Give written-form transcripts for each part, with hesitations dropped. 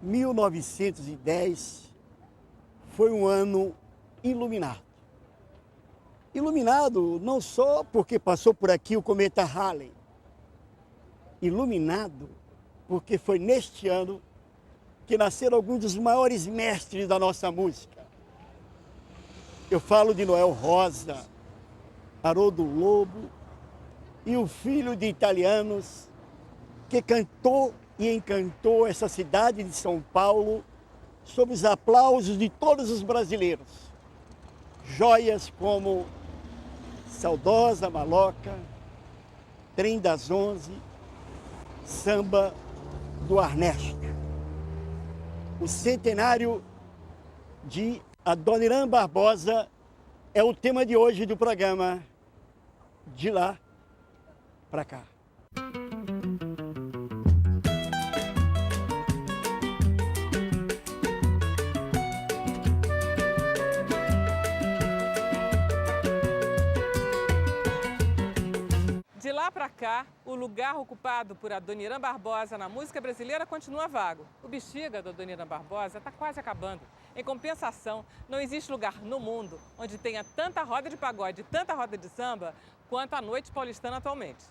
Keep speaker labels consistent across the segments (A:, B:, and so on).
A: 1910 foi um ano iluminado. Iluminado não só porque passou por aqui o cometa Halley, iluminado porque foi neste ano que nasceram alguns dos maiores mestres da nossa música. Eu falo de Noel Rosa, Haroldo Lobo e o filho de italianos que cantou e encantou essa cidade de São Paulo sob os aplausos de todos os brasileiros. Joias como Saudosa Maloca, Trem das 11, Samba do Arnesto. O centenário de Adoniran Barbosa é o tema de hoje do programa De Lá Pra Cá.
B: De lá para cá, o lugar ocupado por Adoniran Barbosa na música brasileira continua vago. O Bexiga do Adoniran Barbosa está quase acabando. Em compensação, não existe lugar no mundo onde tenha tanta roda de pagode e tanta roda de samba quanto a noite paulistana atualmente.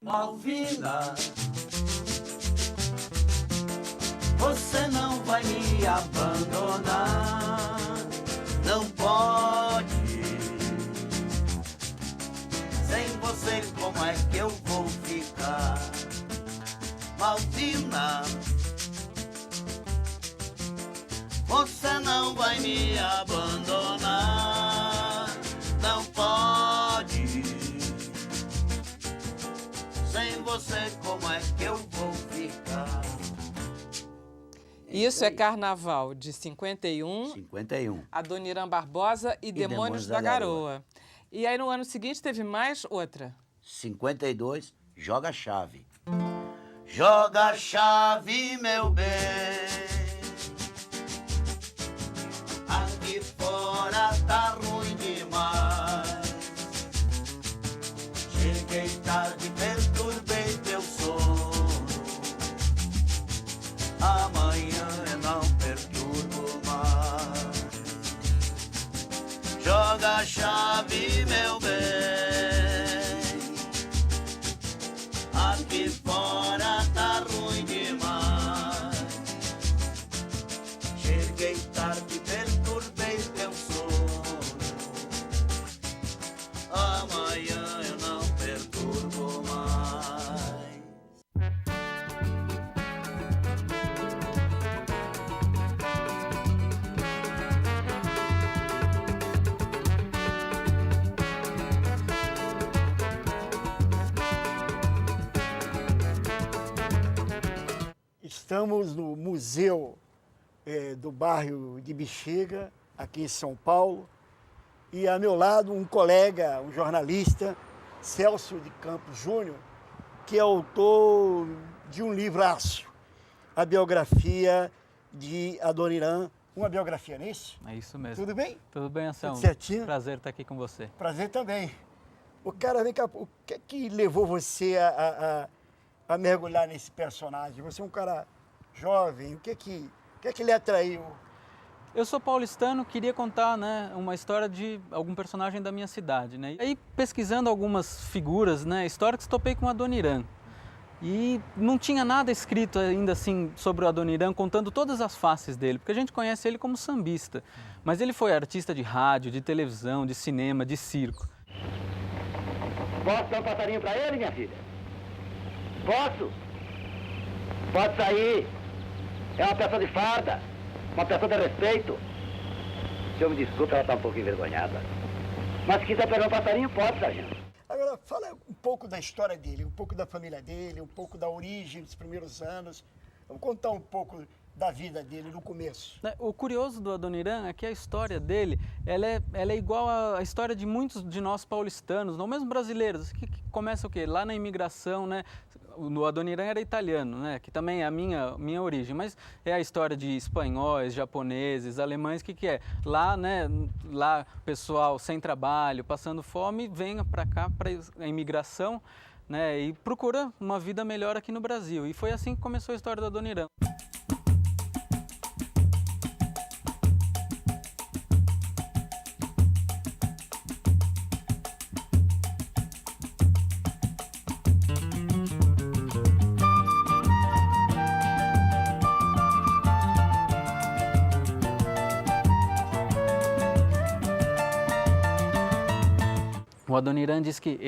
C: Malvina, você não vai me abandonar, não pode. Sem você, como é que eu vou ficar? Malvina, você não vai me abandonar, não pode. Sem você, como é que eu vou ficar?
B: Isso é Carnaval de 51,
C: 51.
B: Adoniran Barbosa e Demônios da Garoa. E aí no ano seguinte teve mais outra.
C: 52, Joga a Chave. Joga a chave, meu bem. Aqui fora tá ruim demais. Cheguei tarde, perturbei teu sono. Amanhã eu não perturbo mais. Joga a chave, meu bem. Aqui fora tá ruim demais. Cheguei tarde, perturbei teu sono. Amanhã eu não perturbo mais.
A: Estamos no Museu do bairro de Bexiga, aqui em São Paulo, e a meu lado um colega, um jornalista, Celso de Campos Júnior, que é autor de um livraço, a biografia de Adoniran. Uma biografia, não é isso?
D: É isso mesmo.
A: Tudo bem?
D: Tudo bem, Anselmo?
A: Tudo certinho?
D: Prazer estar aqui com você.
A: Prazer também. O cara, vem cá, o que é que levou você a mergulhar nesse personagem? Você é um cara jovem, o que é que lhe atraiu?
D: Eu sou paulistano, queria contar, né, uma história de algum personagem da minha cidade, né? E aí, pesquisando algumas figuras, né, históricas, topei com o Adoniran. E não tinha nada escrito ainda assim sobre o Adoniran, contando todas as faces dele, porque a gente conhece ele como sambista. Mas ele foi artista de rádio, de televisão, de cinema, de circo.
E: Posso dar um passarinho pra ele, minha filha? Posso? Pode sair. É uma pessoa de farda, uma pessoa de respeito. O senhor me desculpe, ela está um pouco envergonhada. Mas se quiser pegar um passarinho, pode, sargento.
A: Agora, fala um pouco da história dele, um pouco da família dele, um pouco da origem dos primeiros anos. Vamos contar um pouco da vida dele no começo.
D: O curioso do Adoniran é que a história dele, ela é igual à história de muitos de nós paulistanos, não mesmo brasileiros, que começa o quê? Lá na imigração, né? O Adoniran era italiano, né? Que também é a minha origem, mas é a história de espanhóis, japoneses, alemães, que é? Lá, né? Lá, pessoal sem trabalho, passando fome, vem para cá, para a imigração, né? E procura uma vida melhor aqui no Brasil. E foi assim que começou a história do Adoniran. O Adoniran diz que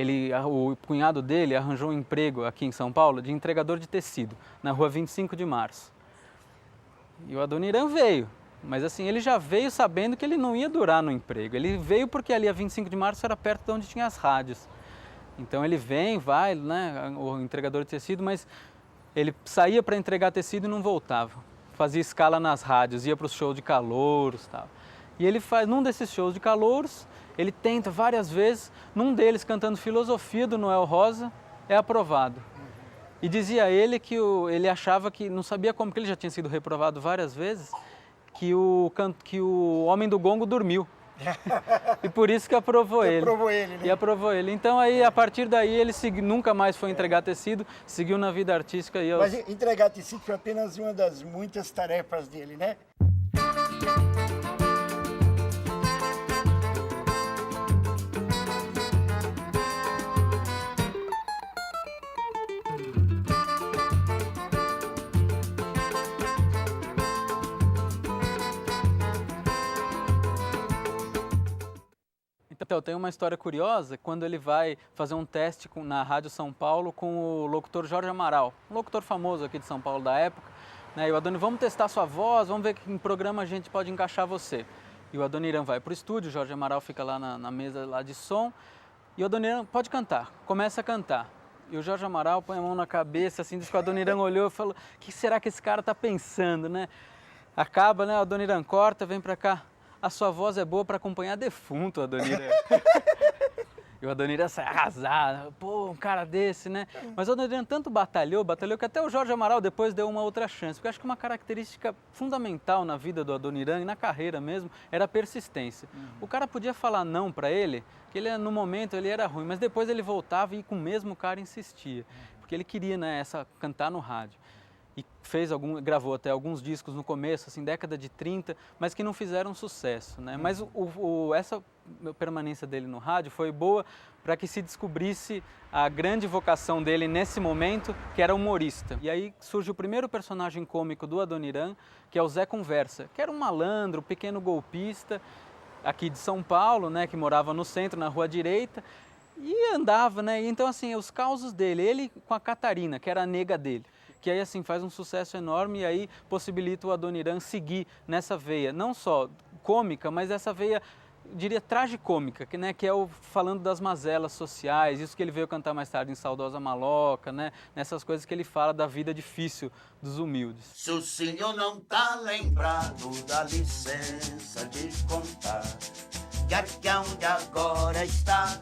D: o cunhado dele arranjou um emprego aqui em São Paulo de entregador de tecido, na rua 25 de Março. E o Adoniran veio, mas assim, ele já veio sabendo que ele não ia durar no emprego. Ele veio porque ali a 25 de Março era perto de onde tinha as rádios. Então ele vai, né, o entregador de tecido, mas ele saía para entregar tecido e não voltava. Fazia escala nas rádios, ia para os shows de calouros e tal. E ele faz, num desses shows de calouros, ele tenta várias vezes, num deles cantando Filosofia do Noel Rosa, é aprovado. E dizia ele que ele achava que, não sabia como, que ele já tinha sido reprovado várias vezes, que o homem do gongo dormiu. E por isso que aprovou ele.
A: Aprovou ele, né?
D: E aprovou ele. Então aí, a partir daí, ele nunca mais foi entregar tecido, seguiu na vida artística.
A: Mas entregar tecido foi apenas uma das muitas tarefas dele, né?
D: Então, tem uma história curiosa, quando ele vai fazer um teste na Rádio São Paulo com o locutor Jorge Amaral, um locutor famoso aqui de São Paulo da época, né? E o Adoniran, vamos testar sua voz, vamos ver que em programa a gente pode encaixar você. E o Adoniran vai para o estúdio, o Jorge Amaral fica lá na mesa lá de som, e o Adoniran pode cantar, começa a cantar. E o Jorge Amaral põe a mão na cabeça, assim, diz que o Adoniran olhou e falou, o que será que esse cara está pensando, né? Acaba, né? O Adoniran corta, vem para cá. A sua voz é boa para acompanhar defunto, Adoniran. E o Adoniran sai arrasado, pô, um cara desse, né? Mas o Adoniran tanto batalhou que até o Jorge Amaral depois deu uma outra chance. Porque eu acho que uma característica fundamental na vida do Adoniran e na carreira mesmo era a persistência. O cara podia falar não para ele, que ele no momento ele era ruim, mas depois ele voltava e com o mesmo cara insistia. Porque ele queria, né, cantar no rádio. E gravou até alguns discos no começo, assim, década de 30, mas que não fizeram sucesso, né? Mas essa permanência dele no rádio foi boa para que se descobrisse a grande vocação dele nesse momento, que era humorista. E aí surge o primeiro personagem cômico do Adoniran, que é o Zé Conversa, que era um malandro, um pequeno golpista, aqui de São Paulo, né, que morava no centro, na Rua Direita, e andava, né? Então, assim, os causos dele, ele com a Catarina, que era a nega dele, que aí assim faz um sucesso enorme e aí possibilita o Adoniran seguir nessa veia, não só cômica, mas essa veia, diria, tragicômica, que, né, que é falando das mazelas sociais, isso que ele veio cantar mais tarde em Saudosa Maloca, né, nessas coisas que ele fala da vida difícil dos humildes.
C: Se o senhor não tá lembrado, dá licença de contar que aqui onde agora está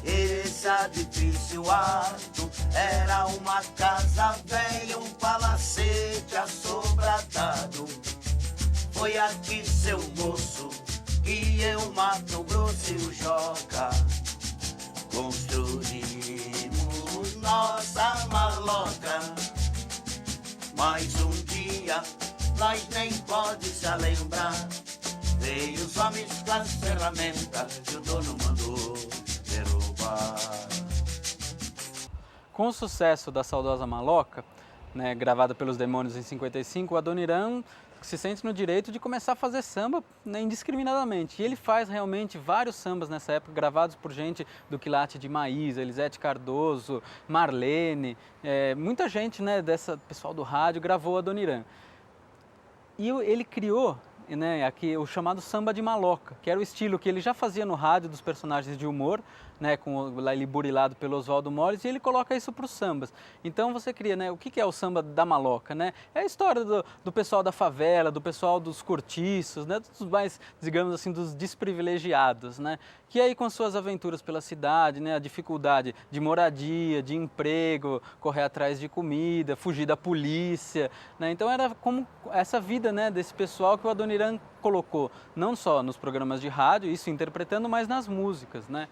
C: esse edifício alto era uma casa velha, um palacete assobradado. Foi aqui, seu moço, que eu, Mato Grosso e o Joca construímos nossa maloca. Mas um dia nós nem pode se lembrar, veio os homens com as ferramentas que o dono mandou derrubar.
D: Com o sucesso da Saudosa Maloca, né, gravada pelos Demônios em 55, o Adoniran se sente no direito de começar a fazer samba, né, indiscriminadamente. E ele faz realmente vários sambas nessa época, gravados por gente do quilate de Maísa, Elisete Cardoso, Marlene, muita gente, né, pessoal do rádio gravou o Adoniran. E ele criou né, aqui o chamado samba de maloca, que era o estilo que ele já fazia no rádio dos personagens de humor, né, ele burilado pelo Oswaldo Moles, e ele coloca isso para os sambas. Então você cria, né, o que é o samba da maloca, né? É a história do pessoal da favela, do pessoal dos cortiços, né, dos mais, digamos assim, dos desprivilegiados, né? Que aí com as suas aventuras pela cidade, né, a dificuldade de moradia, de emprego, correr atrás de comida, fugir da polícia, né? Então era como essa vida, né, desse pessoal que o Adoniran colocou, não só nos programas de rádio, isso interpretando, mas nas músicas, né?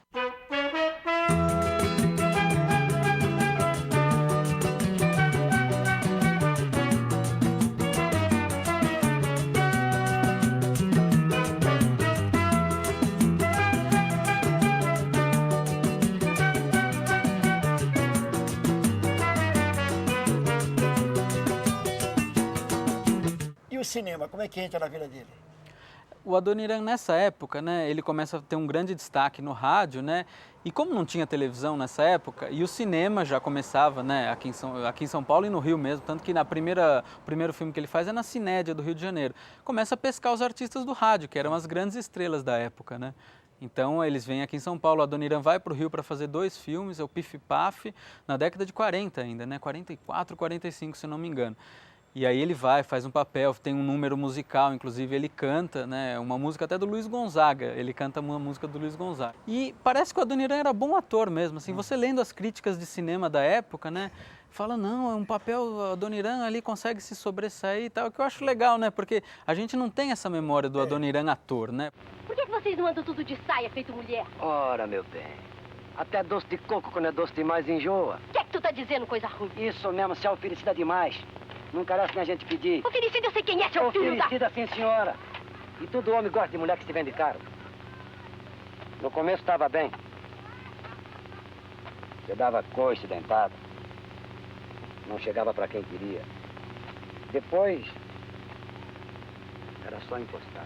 A: E o cinema, como é que entra na vida dele?
D: O Adoniran nessa época, né, ele começa a ter um grande destaque no rádio, né, e como não tinha televisão nessa época, e o cinema já começava, né, aqui em São Paulo e no Rio mesmo, tanto que o primeiro filme que ele faz é na Cinédia do Rio de Janeiro, começa a pescar os artistas do rádio, que eram as grandes estrelas da época, né. Então eles vêm aqui em São Paulo, o Adoniran vai para o Rio para fazer 2 filmes, é o Pif Paf, na década de 40 ainda, né, 44, 45 se não me engano. E aí ele vai, faz um papel, tem um número musical, inclusive ele canta, né, uma música até do Luiz Gonzaga, ele canta uma música do Luiz Gonzaga. E parece que o Adoniran era bom ator mesmo, assim, você lendo as críticas de cinema da época, né, fala, não, é um papel, o Adoniran ali consegue se sobressair e tal, que eu acho legal, né, porque a gente não tem essa memória do Adoniran ator, né.
F: Por que vocês não andam tudo de saia, feito mulher?
E: Ora, meu bem, até doce de coco, quando é doce demais, enjoa.
F: O que é que tu tá dizendo, coisa ruim?
E: Isso mesmo, se é oferecida demais. Não carece nem a gente pedir.
F: Oferecido, eu sei quem é, seu filho da...
E: Oferecida, sim, senhora. E todo homem gosta de mulher que se vende caro. No começo estava bem. Você dava coice dentada. Não chegava para quem queria. Depois, era só encostar.